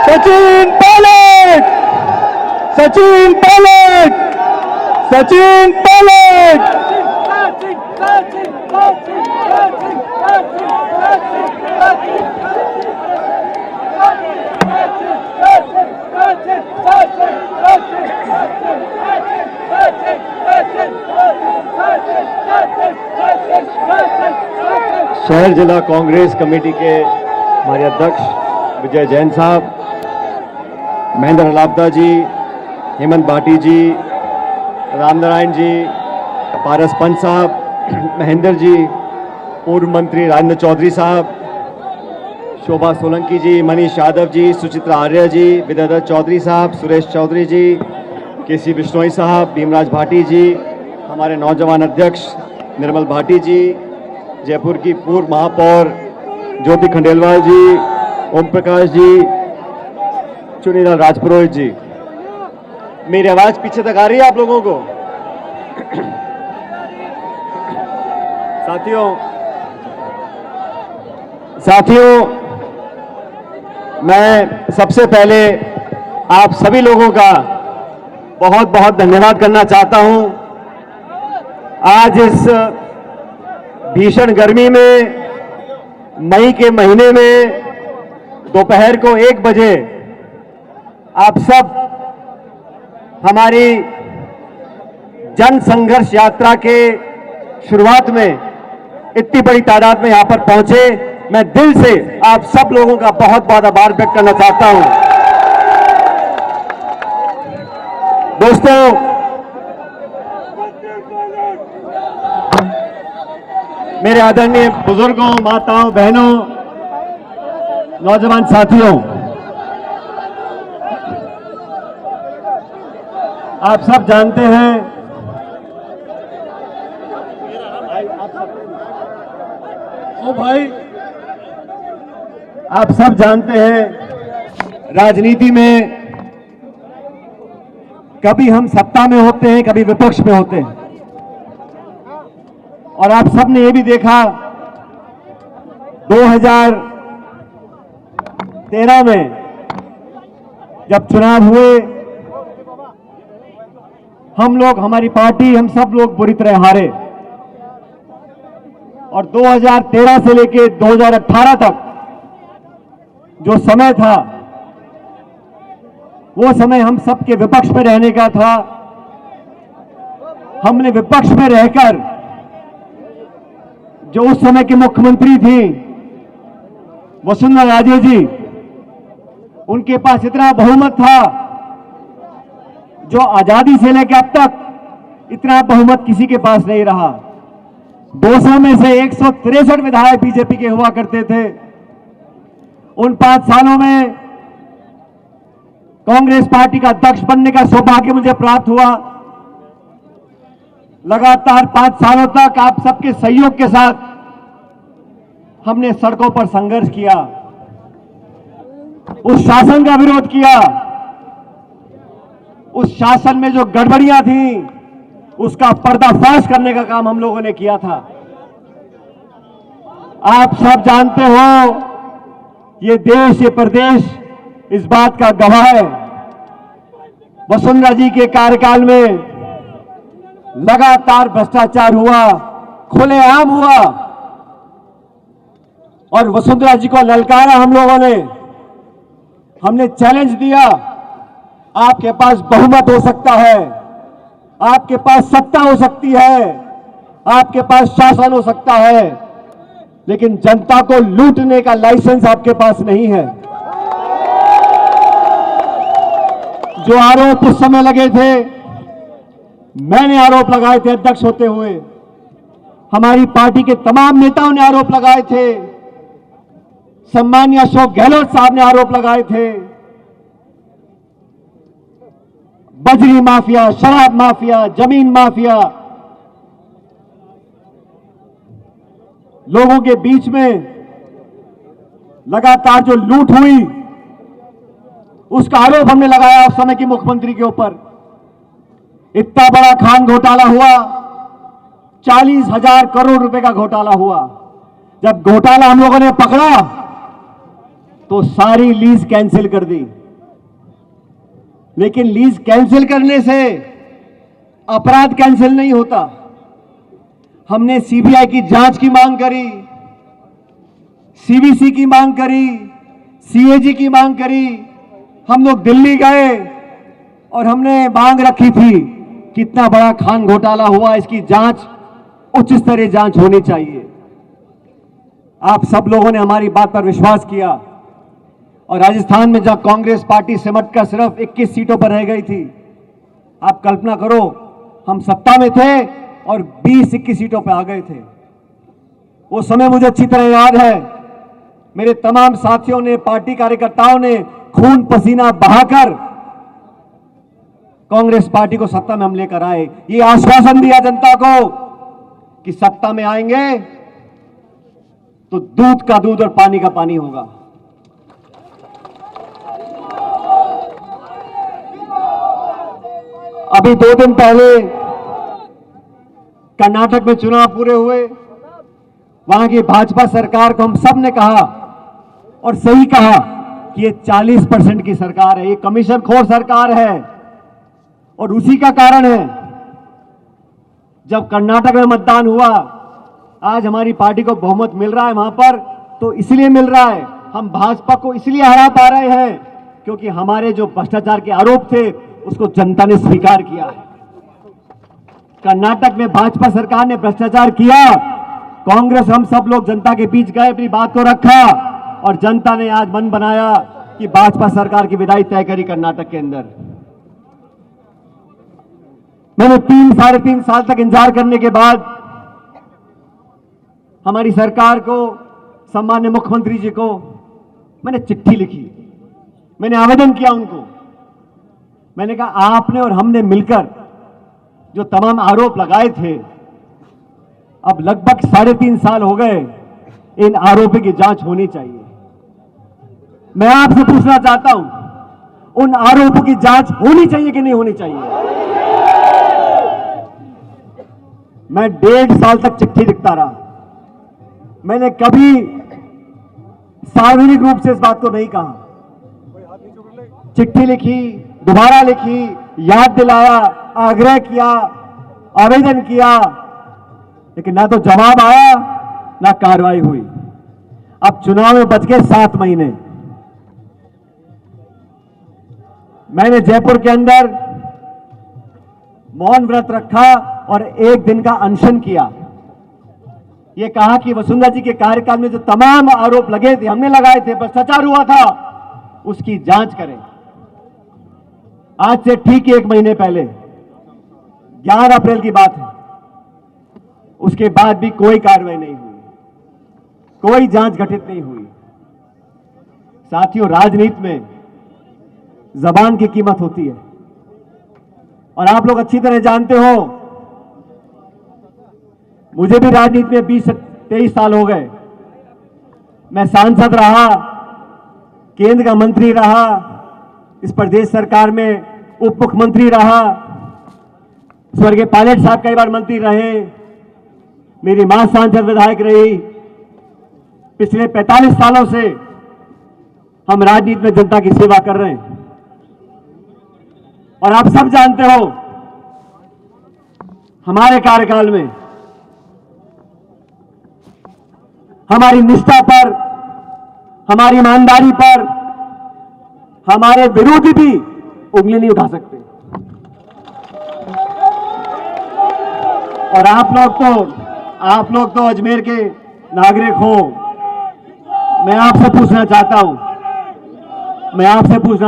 सचिन पायलट, सचिन पायलट, सचिन पायलट। शहर जिला कांग्रेस कमेटी के हमारे अध्यक्ष विजय जैन साहब, महेंद्र हलाब्दा जी, हेमंत भाटी जी, रामनारायण जी, पारस पंत साहब, महेंद्र जी, पूर्व मंत्री राजेंद्र चौधरी साहब, शोभा सोलंकी जी, मनीष यादव जी, सुचित्रा आर्य जी, विद्याधर चौधरी साहब, सुरेश चौधरी जी, केसी बिश्नोई साहब, भीमराज भाटी जी, हमारे नौजवान अध्यक्ष निर्मल भाटी जी, जयपुर की पूर्व महापौर ज्योति खंडेलवाल जी, ओम प्रकाश जी, चुनीलाल राजपुरोहित जी। मेरी आवाज पीछे तक आ रही है आप लोगों को? साथियों, मैं सबसे पहले आप सभी लोगों का बहुत बहुत धन्यवाद करना चाहता हूं। आज इस भीषण गर्मी में, मई के महीने में, दोपहर को 1 बजे आप सब हमारी जन संघर्ष यात्रा के शुरुआत में इतनी बड़ी तादाद में यहां पर पहुंचे। मैं दिल से आप सब लोगों का बहुत बहुत आभार व्यक्त करना चाहता हूं। दोस्तों, मेरे आदरणीय बुजुर्गों, माताओं, बहनों, नौजवान साथियों, आप सब जानते हैं, ओ भाई, आप सब जानते हैं, राजनीति में कभी हम सत्ता में होते हैं, कभी विपक्ष में होते हैं। और आप सब ने ये भी देखा 2013 में जब चुनाव हुए, हम लोग, हमारी पार्टी, हम सब लोग बुरी तरह हारे। और 2013 से लेकर 2018 तक जो समय था, वो समय हम सबके विपक्ष में रहने का था। हमने विपक्ष में रहकर, जो उस समय की मुख्यमंत्री थी वसुंधरा राजे जी, उनके पास इतना बहुमत था जो आजादी से लेकर अब तक इतना बहुमत किसी के पास नहीं रहा। 200 में से 163 विधायक बीजेपी के हुआ करते थे। उन 5 सालों में कांग्रेस पार्टी का अध्यक्ष बनने का सौभाग्य मुझे प्राप्त हुआ। लगातार 5 सालों तक आप सबके सहयोग के साथ हमने सड़कों पर संघर्ष किया, उस शासन का विरोध किया, उस शासन में जो गड़बड़ियां थी उसका पर्दाफाश करने का काम हम लोगों ने किया था। आप सब जानते हो, ये देश, ये प्रदेश इस बात का गवाह है। वसुंधरा जी के कार्यकाल में लगातार भ्रष्टाचार हुआ, खुलेआम हुआ, और वसुंधरा जी को ललकारा हम लोगों ने। हमने चैलेंज दिया, आपके पास बहुमत हो सकता है, आपके पास सत्ता हो सकती है, आपके पास शासन हो सकता है, लेकिन जनता को लूटने का लाइसेंस आपके पास नहीं है। जो आरोप उस समय लगे थे, मैंने आरोप लगाए थे अध्यक्ष होते हुए, हमारी पार्टी के तमाम नेताओं ने आरोप लगाए थे, सम्मानीय अशोक गहलोत साहब ने आरोप लगाए थे। बजरी माफिया, शराब माफिया, जमीन माफिया, लोगों के बीच में लगातार जो लूट हुई, उसका आरोप हमने लगाया उस समय की मुख्यमंत्री के ऊपर। इतना बड़ा खान घोटाला हुआ, 40,000 करोड़ रुपए का घोटाला हुआ। जब घोटाला हम लोगों ने पकड़ा तो सारी लीज कैंसिल कर दी। लेकिन लीज कैंसिल करने से अपराध कैंसिल नहीं होता। हमने सीबीआई की जांच की मांग करी, सीवीसी की मांग करी, सीएजी की मांग करी। हम लोग दिल्ली गए और हमने मांग रखी थी कितना बड़ा खान घोटाला हुआ, इसकी जांच उच्च स्तरीय जांच होनी चाहिए। आप सब लोगों ने हमारी बात पर विश्वास किया और राजस्थान में जहां कांग्रेस पार्टी सिमट कर सिर्फ 21 सीटों पर रह गई थी, आप कल्पना करो हम सत्ता में थे और 20-21 सीटों पर आ गए थे। वो समय मुझे अच्छी तरह याद है। मेरे तमाम साथियों ने, पार्टी कार्यकर्ताओं ने खून पसीना बहाकर कांग्रेस पार्टी को सत्ता में हम लेकर आए। ये आश्वासन दिया जनता को कि सत्ता में आएंगे तो दूध का दूध और पानी का पानी होगा। अभी 2 दिन पहले कर्नाटक में चुनाव पूरे हुए। वहां की भाजपा सरकार को हम सब ने कहा और सही कहा कि ये 40% की सरकार है, ये कमीशन खोर सरकार है। और उसी का कारण है जब कर्नाटक में मतदान हुआ, आज हमारी पार्टी को बहुमत मिल रहा है वहां पर, तो इसलिए मिल रहा है, हम भाजपा को इसलिए हरा पा रहे हैं क्योंकि हमारे जो भ्रष्टाचार के आरोप थे उसको जनता ने स्वीकार किया है। कर्नाटक में भाजपा सरकार ने भ्रष्टाचार किया, कांग्रेस हम सब लोग जनता के बीच गए, अपनी बात को रखा और जनता ने आज मन बनाया कि भाजपा सरकार की विदाई तय करी कर्नाटक के अंदर। मैंने 3-3.5 साल तक इंतजार करने के बाद हमारी सरकार को, सम्माननीय मुख्यमंत्री जी को मैंने चिट्ठी लिखी, मैंने आवेदन किया उनको। मैंने कहा आपने और हमने मिलकर जो तमाम आरोप लगाए थे, अब लगभग 3.5 साल हो गए, इन आरोपों की जांच होनी चाहिए। मैं आपसे पूछना चाहता हूं, उन आरोपों की जांच होनी चाहिए कि नहीं होनी चाहिए? मैं 1.5 साल तक चिट्ठी लिखता रहा। मैंने कभी सार्वजनिक रूप से इस बात को नहीं कहा। चिट्ठी लिखी, दोबारा लिखी, याद दिलाया, आग्रह किया, आवेदन किया, लेकिन ना तो जवाब आया ना कार्रवाई हुई। अब चुनाव में बच गए 7 महीने। मैंने जयपुर के अंदर मौन व्रत रखा और 1 दिन का अनशन किया। ये कहा कि वसुंधरा जी के कार्यकाल में जो तमाम आरोप लगे थे, हमने लगाए थे, भ्रष्टाचार हुआ था, उसकी जांच करें। आज से ठीक 1 महीने पहले 11 अप्रैल की बात है, उसके बाद भी कोई कार्रवाई नहीं हुई, कोई जांच गठित नहीं हुई। साथियों, राजनीति में जबान की कीमत होती है और आप लोग अच्छी तरह जानते हो, मुझे भी राजनीति में 20-23 साल हो गए। मैं सांसद रहा, केंद्र का मंत्री रहा, इस प्रदेश सरकार में उप मुख्यमंत्री रहा, स्वर्गीय पायलट साहब कई बार मंत्री रहे, मेरी मां सांसद विधायक रही। पिछले 45 सालों से हम राजनीति में जनता की सेवा कर रहे हैं और आप सब जानते हो, हमारे कार्यकाल में हमारी निष्ठा पर, हमारी ईमानदारी पर हमारे विरोधी भी उंगली नहीं उठा सकते। और आप लोग तो अजमेर के नागरिक हो। मैं आपसे पूछना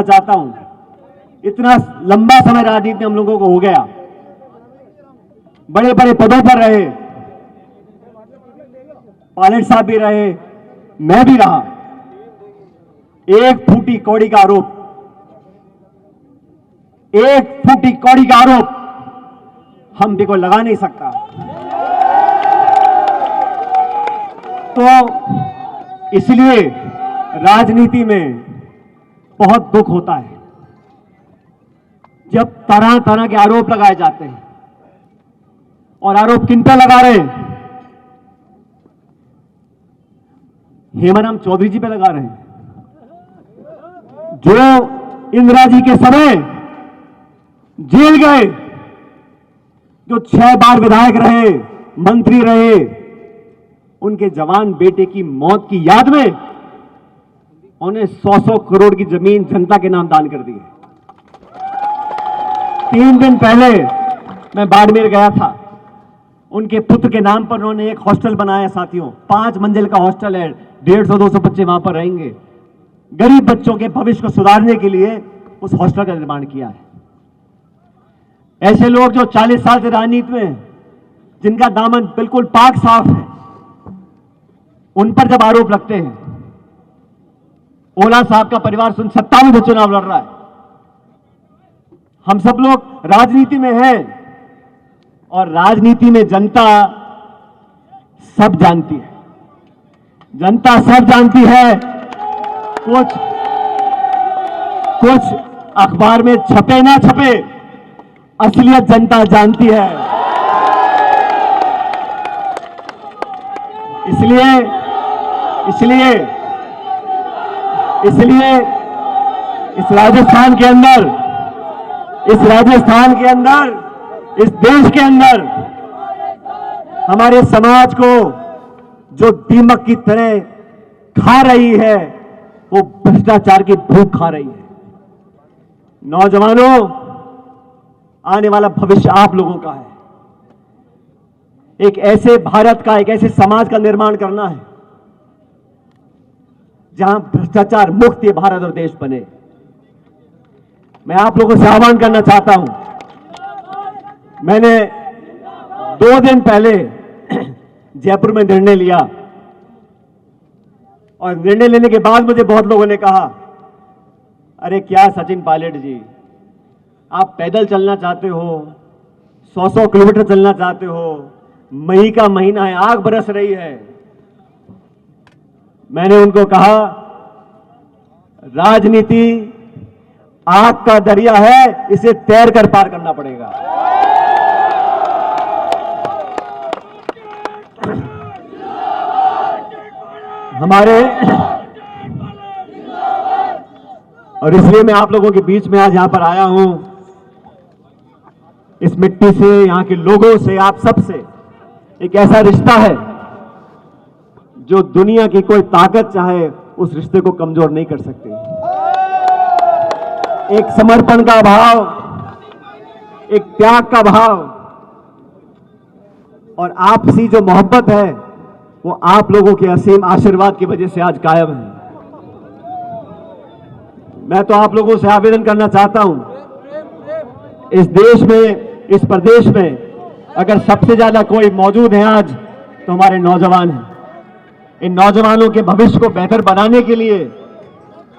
चाहता हूं, इतना लंबा समय राजनीति में हम लोगों को हो गया, बड़े बड़े पदों पर रहे, पायलट साहब भी रहे, मैं भी रहा। 1 फूटी कौड़ी का आरोप, 1 फूटी कौड़ी का आरोप हम भी को लगा नहीं सकता। तो इसलिए राजनीति में बहुत दुख होता है जब तरह तरह के आरोप लगाए जाते हैं। और आरोप किन पर लगा रहे हैं? हेमाराम चौधरी जी पे लगा रहे हैं, जो इंदिरा जी के समय जेल गए, जो 6 बार विधायक रहे, मंत्री रहे, उनके जवान बेटे की मौत की याद में उन्हें 100-100 करोड़ की जमीन जनता के नाम दान कर दी है। 3 दिन पहले मैं बाड़मेर गया था, उनके पुत्र के नाम पर उन्होंने एक हॉस्टल बनाया साथियों, 5 मंजिल का हॉस्टल है, 150-200 बच्चे वहां पर रहेंगे। गरीब बच्चों के भविष्य को सुधारने के लिए उस हॉस्टल का निर्माण किया है। ऐसे लोग जो 40 साल से राजनीति में, जिनका दामन बिल्कुल पाक साफ है, उन पर जब आरोप लगते हैं, ओला साहब का परिवार 57 में चुनाव लड़ रहा है। हम सब लोग राजनीति में हैं और राजनीति में जनता सब जानती है, जनता सब जानती है। कुछ अखबार में छपे ना छपे, असलियत जनता जानती है। इसलिए इस राजस्थान के अंदर, इस देश के अंदर हमारे समाज को जो दीमक की तरह खा रही है, वो भ्रष्टाचार की भूख खा रही है। नौजवानों, आने वाला भविष्य आप लोगों का है। एक ऐसे भारत का, एक ऐसे समाज का निर्माण करना है जहां भ्रष्टाचार मुक्त ये भारत और देश बने। मैं आप लोगों से आह्वान करना चाहता हूं, मैंने 2 दिन पहले जयपुर में निर्णय लिया और निर्णय लेने के बाद मुझे बहुत लोगों ने कहा, अरे क्या सचिन पायलट जी, आप पैदल चलना चाहते हो, 100-100 किलोमीटर चलना चाहते हो, मई का महीना है, आग बरस रही है। मैंने उनको कहा, राजनीति आग का दरिया है, इसे तैर कर पार करना पड़ेगा। और इसलिए मैं आप लोगों के बीच में आज यहां पर आया हूं, इस मिट्टी से, यहां के लोगों से, आप सब से एक ऐसा रिश्ता है जो दुनिया की कोई ताकत चाहे उस रिश्ते को कमजोर नहीं कर सकती। एक समर्पण का भाव, एक त्याग का भाव और आपसी जो मोहब्बत है, वो आप लोगों के असीम आशीर्वाद की वजह से आज कायम है। मैं तो आप लोगों से आवेदन करना चाहता हूं, इस देश में, इस प्रदेश में अगर सबसे ज्यादा कोई मौजूद है आज, तो हमारे नौजवान हैं। इन नौजवानों के भविष्य को बेहतर बनाने के लिए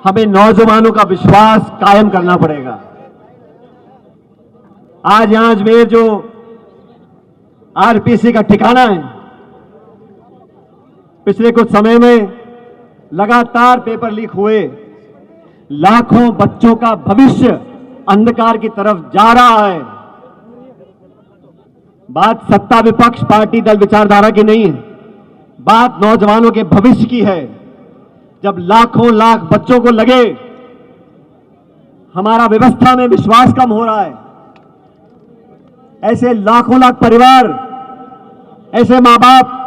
हमें नौजवानों का विश्वास कायम करना पड़ेगा। आज यहां अजमेर जो आरपीसी का ठिकाना है, पिछले कुछ समय में लगातार पेपर लीक हुए, लाखों बच्चों का भविष्य अंधकार की तरफ जा रहा है। बात सत्ता विपक्ष पार्टी दल विचारधारा की नहीं है, बात नौजवानों के भविष्य की है। जब लाखों लाख बच्चों को लगे हमारा व्यवस्था में विश्वास कम हो रहा है, ऐसे लाखों लाख परिवार, ऐसे मां बाप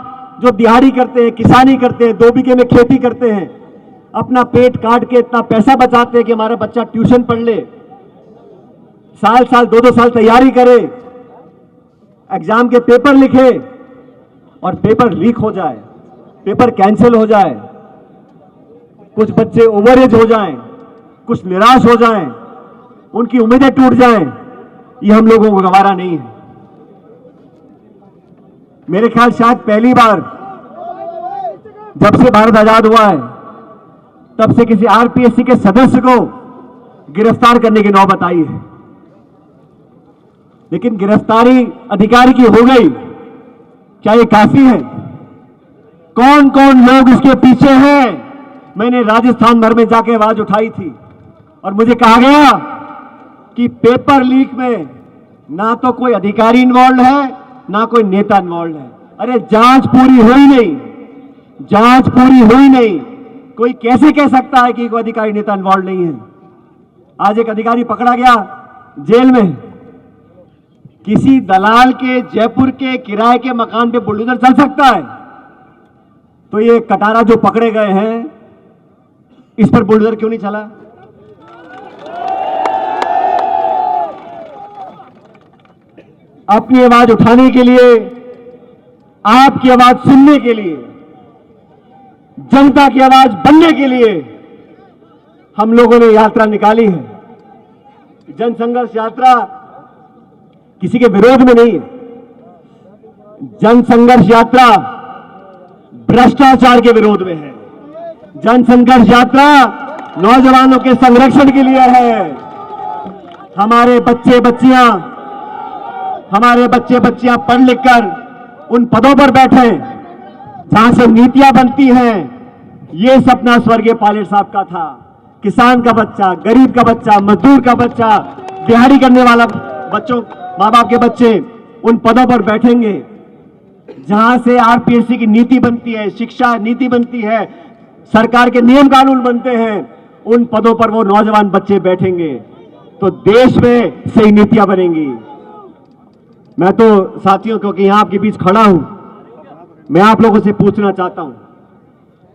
जो दिहाड़ी करते हैं, किसानी करते हैं, 2 बीघे में खेती करते हैं, अपना पेट काट के इतना पैसा बचाते हैं कि हमारा बच्चा ट्यूशन पढ़ ले, साल 2-2 साल तैयारी करे, एग्जाम के पेपर लिखे और पेपर लीक हो जाए, पेपर कैंसिल हो जाए, कुछ बच्चे ओवरेज हो जाएं, कुछ निराश हो जाएं, उनकी उम्मीदें टूट जाएं, ये हम लोगों को गवारा नहीं है। मेरे ख्याल शायद पहली बार जब से भारत आजाद हुआ है, तब से किसी आरपीएससी के सदस्य को गिरफ्तार करने की नौबत आई है। लेकिन गिरफ्तारी अधिकारी की हो गई, क्या ये काफी है? कौन कौन लोग इसके पीछे हैं? मैंने राजस्थान भर में जाके आवाज उठाई थी और मुझे कहा गया कि पेपर लीक में ना तो कोई अधिकारी इन्वॉल्व है, ना कोई नेता इन्वॉल्व है। अरे जांच पूरी हुई नहीं, जांच पूरी हुई नहीं, कोई कैसे कह सकता है कि कोई अधिकारी नेता इन्वॉल्व नहीं है? आज एक अधिकारी पकड़ा गया जेल में, किसी दलाल के जयपुर के किराए के मकान पे बुलडोजर चल सकता है, तो ये कटारा जो पकड़े गए हैं इस पर बुलडोजर क्यों नहीं चला? अपनी आवाज उठाने के लिए, आपकी आवाज सुनने के लिए, जनता की आवाज बनने के लिए हम लोगों ने यात्रा निकाली है। जनसंघर्ष यात्रा किसी के विरोध में नहीं है। जनसंघर्ष यात्रा भ्रष्टाचार के विरोध में है। जनसंघर्ष यात्रा नौजवानों के संरक्षण के लिए है। हमारे बच्चे बच्चियां पढ़ लिख कर उन पदों पर बैठे जहां से नीतियां बनती हैं। ये सपना स्वर्गीय पायलट साहब का था। किसान का बच्चा, गरीब का बच्चा, मजदूर का बच्चा, दिहाड़ी करने वाला बच्चों, माँ बाप के बच्चे उन पदों पर बैठेंगे जहां से आरपीएससी की नीति बनती है, शिक्षा नीति बनती है, सरकार के नियम कानून बनते हैं। उन पदों पर वो नौजवान बच्चे बैठेंगे तो देश में सही नीतियां बनेंगी। मैं तो साथियों, क्योंकि यहां आपके बीच खड़ा हूं, मैं आप लोगों से पूछना चाहता हूं,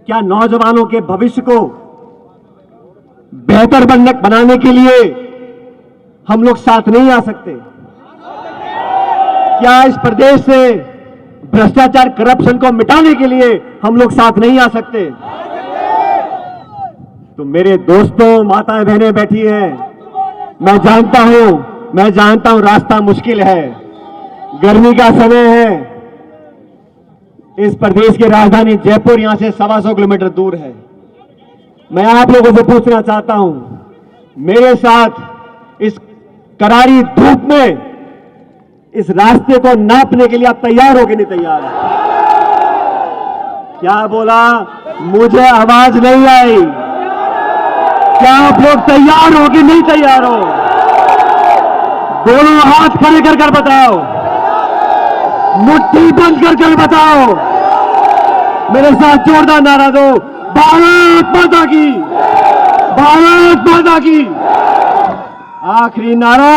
क्या नौजवानों के भविष्य को बेहतर बनाने के लिए हम लोग साथ नहीं आ सकते? क्या इस प्रदेश से भ्रष्टाचार, करप्शन को मिटाने के लिए हम लोग साथ नहीं आ सकते? तो मेरे दोस्तों, माताएं बहनें बैठी हैं, मैं जानता हूं रास्ता मुश्किल है, गर्मी का समय है। इस प्रदेश की राजधानी जयपुर यहां से 125 किलोमीटर दूर है। मैं आप लोगों से पूछना चाहता हूं, मेरे साथ इस करारी धूप में इस रास्ते को नापने के लिए आप तैयार हो कि नहीं तैयार? क्या बोला? मुझे आवाज नहीं आई। क्या आप लोग तैयार हो कि नहीं तैयार हो? दोनों हाथ खड़े कर बताओ, मुट्ठी बंद कर बताओ, मेरे साथ जोरदार नारा दो, भारत माता की, भारत माता की। आखिरी नारा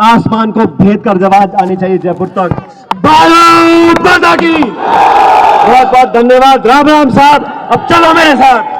आसमान को भेद कर आवाज आनी चाहिए जयपुर तक, भारत माता की। बहुत बहुत धन्यवाद। राम राम साहब, अब चलो मेरे साथ।